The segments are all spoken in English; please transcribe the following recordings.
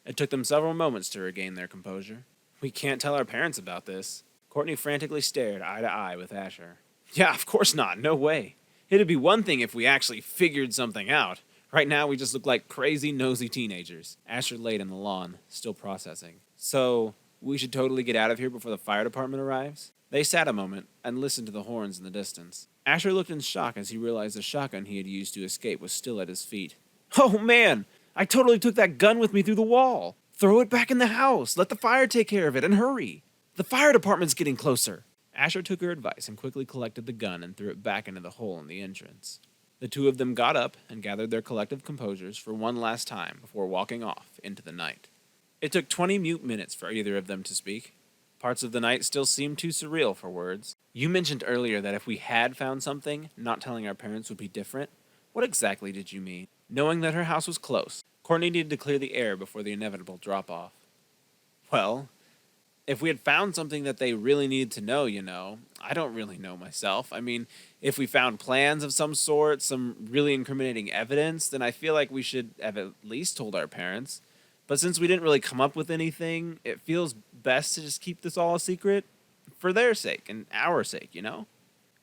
It took them several moments to regain their composure. "We can't tell our parents about this." Courtney frantically stared eye to eye with Asher. "Yeah, of course not. No way. It'd be one thing if we actually figured something out. Right now, we just look like crazy, nosy teenagers." Asher laid on the lawn, still processing. "So, we should totally get out of here before the fire department arrives?" They sat a moment and listened to the horns in the distance. Asher looked in shock as he realized the shotgun he had used to escape was still at his feet. "Oh man! I totally took that gun with me through the wall! Throw it back in the house! Let the fire take care of it, and hurry! The fire department's getting closer!" Asher took her advice and quickly collected the gun and threw it back into the hole in the entrance. The two of them got up and gathered their collective composures for one last time before walking off into the night. It took 20 mute minutes for either of them to speak. Parts of the night still seemed too surreal for words. "You mentioned earlier that if we had found something, not telling our parents would be different. What exactly did you mean?" Knowing that her house was close, Courtney needed to clear the air before the inevitable drop-off. "Well, if we had found something that they really needed to know, I don't really know myself. I mean, if we found plans of some sort, some really incriminating evidence, then I feel like we should have at least told our parents. But since we didn't really come up with anything, it feels best to just keep this all a secret. For their sake, and our sake.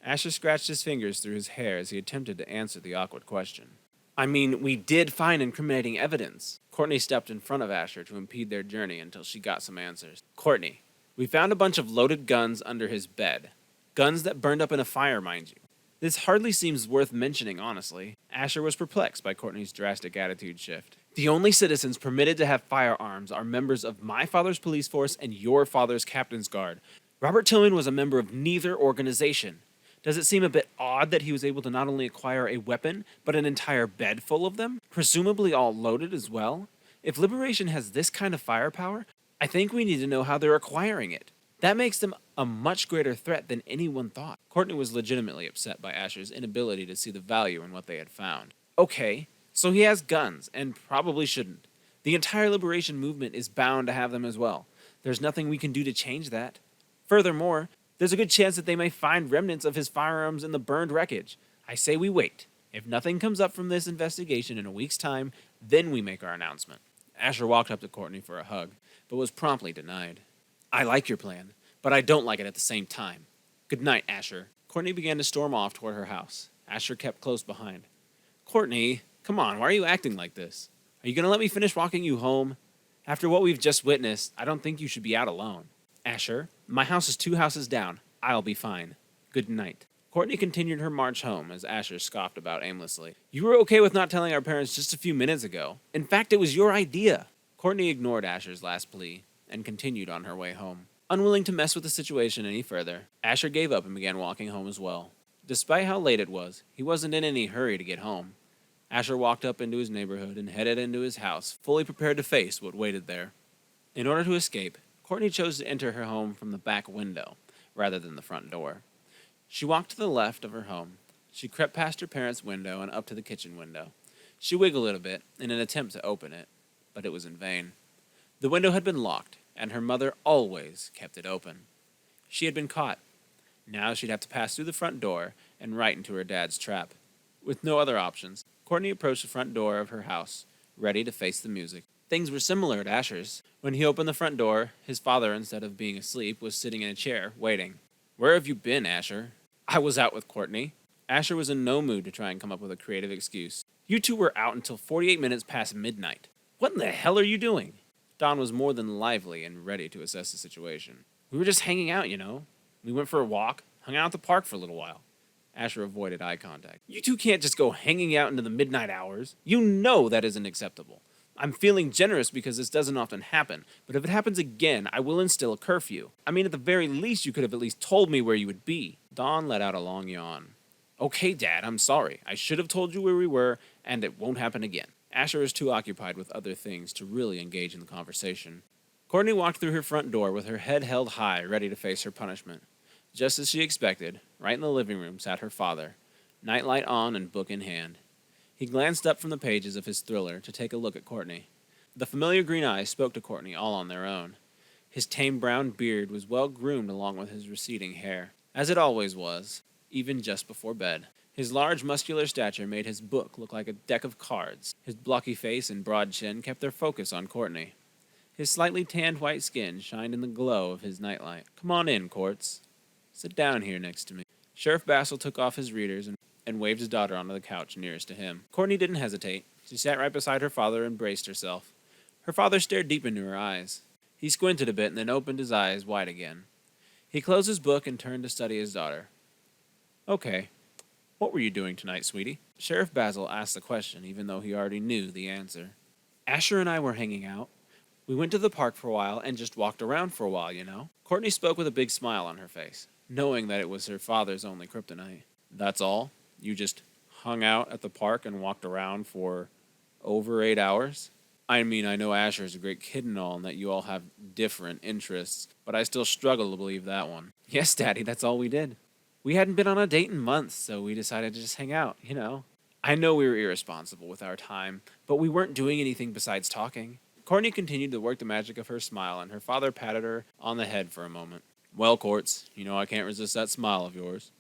Asher scratched his fingers through his hair as he attempted to answer the awkward question. "I mean, we did find incriminating evidence." Courtney stepped in front of Asher to impede their journey until she got some answers. "Courtney, we found a bunch of loaded guns under his bed. Guns that burned up in a fire, mind you. This hardly seems worth mentioning, honestly." Asher was perplexed by Courtney's drastic attitude shift. "The only citizens permitted to have firearms are members of my father's police force and your father's captain's guard. Robert Tillman was a member of neither organization. Does it seem a bit odd that he was able to not only acquire a weapon, but an entire bed full of them, presumably all loaded as well? If Liberation has this kind of firepower, I think we need to know how they're acquiring it. That makes them a much greater threat than anyone thought." Courtney was legitimately upset by Asher's inability to see the value in what they had found. "Okay, so he has guns, and probably shouldn't. The entire Liberation movement is bound to have them as well. There's nothing we can do to change that. Furthermore, there's a good chance that they may find remnants of his firearms in the burned wreckage. I say we wait. If nothing comes up from this investigation in a week's time, then we make our announcement." Asher walked up to Courtney for a hug, but was promptly denied. "I like your plan, but I don't like it at the same time. Good night, Asher." Courtney began to storm off toward her house. Asher kept close behind. "Courtney, come on, why are you acting like this? Are you going to let me finish walking you home? After what we've just witnessed, I don't think you should be out alone." "Asher, my house is 2 houses down. I'll be fine. Good night." Courtney continued her march home as Asher scoffed about aimlessly. "You were okay with not telling our parents just a few minutes ago. In fact, it was your idea." Courtney ignored Asher's last plea and continued on her way home. Unwilling to mess with the situation any further, Asher gave up and began walking home as well. Despite how late it was, he wasn't in any hurry to get home. Asher walked up into his neighborhood and headed into his house, fully prepared to face what waited there. In order to escape, Courtney chose to enter her home from the back window, rather than the front door. She walked to the left of her home. She crept past her parents' window and up to the kitchen window. She wiggled it a bit in an attempt to open it, but it was in vain. The window had been locked, and her mother always kept it open. She had been caught. Now she'd have to pass through the front door and right into her dad's trap. With no other options, Courtney approached the front door of her house, ready to face the music. Things were similar at Asher's. When he opened the front door, his father, instead of being asleep, was sitting in a chair, waiting. "Where have you been, Asher?" "I was out with Courtney." Asher was in no mood to try and come up with a creative excuse. "You two were out until 48 minutes past midnight. What in the hell are you doing?" Don was more than lively and ready to assess the situation. "We were just hanging out, We went for a walk, hung out at the park for a little while." Asher avoided eye contact. "You two can't just go hanging out into the midnight hours. You know that isn't acceptable. I'm feeling generous because this doesn't often happen, but if it happens again, I will instill a curfew. I mean, at the very least, you could have at least told me where you would be." Don let out a long yawn. "Okay, Dad, I'm sorry. I should have told you where we were, and it won't happen again." Asher was too occupied with other things to really engage in the conversation. Courtney walked through her front door with her head held high, ready to face her punishment. Just as she expected, right in the living room sat her father, nightlight on and book in hand. He glanced up from the pages of his thriller to take a look at Courtney. The familiar green eyes spoke to Courtney all on their own. His tame brown beard was well groomed along with his receding hair, as it always was, even just before bed. His large muscular stature made his book look like a deck of cards. His blocky face and broad chin kept their focus on Courtney. His slightly tanned white skin shined in the glow of his nightlight. Come on in, Quartz. Sit down here next to me. Sheriff Basil took off his readers and waved his daughter onto the couch nearest to him. Courtney didn't hesitate. She sat right beside her father and braced herself. Her father stared deep into her eyes. He squinted a bit and then opened his eyes wide again. He closed his book and turned to study his daughter. Okay, what were you doing tonight, sweetie? Sheriff Basil asked the question, even though he already knew the answer. Asher and I were hanging out. We went to the park for a while and just walked around for a while, you know? Courtney spoke with a big smile on her face, knowing that it was her father's only kryptonite. That's all? You just hung out at the park and walked around for over 8 hours? I mean, I know Asher's a great kid and all, and that you all have different interests, but I still struggle to believe that one. Yes, Daddy, that's all we did. We hadn't been on a date in months, so we decided to just hang out, you know. I know we were irresponsible with our time, but we weren't doing anything besides talking. Courtney continued to work the magic of her smile, and her father patted her on the head for a moment. Well, Quartz, you know I can't resist that smile of yours.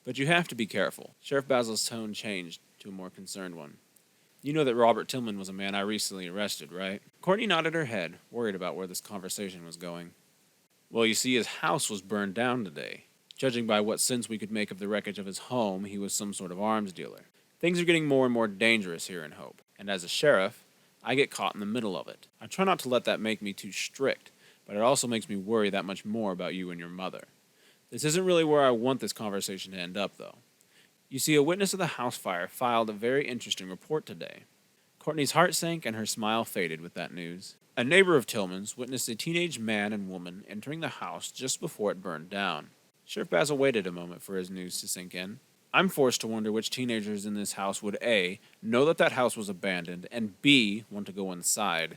But you have to be careful. Sheriff Basil's tone changed to a more concerned one. You know that Robert Tillman was a man I recently arrested, right? Courtney nodded her head, worried about where this conversation was going. Well, you see, his house was burned down today. Judging by what sense we could make of the wreckage of his home, he was some sort of arms dealer. Things are getting more and more dangerous here in Hope, and as a sheriff, I get caught in the middle of it. I try not to let that make me too strict, but it also makes me worry that much more about you and your mother. This isn't really where I want this conversation to end up, though. You see, a witness of the house fire filed a very interesting report today. Courtney's heart sank and her smile faded with that news. A neighbor of Tillman's witnessed a teenage man and woman entering the house just before it burned down. Sheriff Basil waited a moment for his news to sink in. I'm forced to wonder which teenagers in this house would A, know that house was abandoned, and B, want to go inside.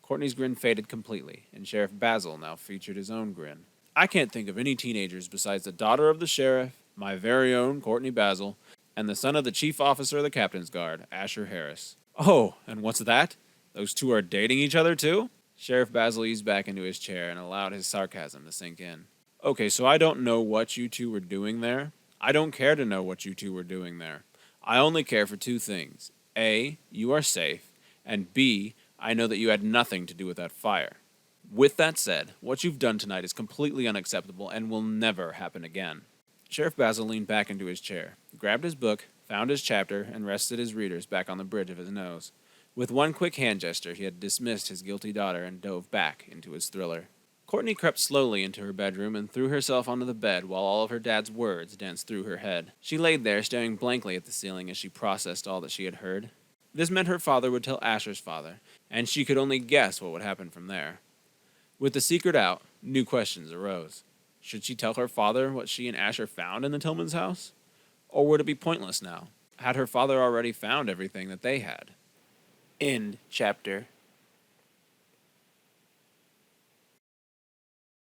Courtney's grin faded completely, and Sheriff Basil now featured his own grin. I can't think of any teenagers besides the daughter of the sheriff, my very own Courtney Basil, and the son of the chief officer of the captain's guard, Asher Harris. Oh, and what's that? Those two are dating each other too? Sheriff Basil eased back into his chair and allowed his sarcasm to sink in. Okay, so I don't know what you two were doing there. I don't care to know what you two were doing there. I only care for two things. A, you are safe, and B, I know that you had nothing to do with that fire. With that said, what you've done tonight is completely unacceptable and will never happen again. Sheriff Basil leaned back into his chair, grabbed his book, found his chapter, and rested his readers back on the bridge of his nose. With one quick hand gesture, he had dismissed his guilty daughter and dove back into his thriller. Courtney crept slowly into her bedroom and threw herself onto the bed while all of her dad's words danced through her head. She laid there, staring blankly at the ceiling as she processed all that she had heard. This meant her father would tell Asher's father, and she could only guess what would happen from there. With the secret out, new questions arose. Should she tell her father what she and Asher found in the Tillman's house? Or would it be pointless now? Had her father already found everything that they had? End chapter.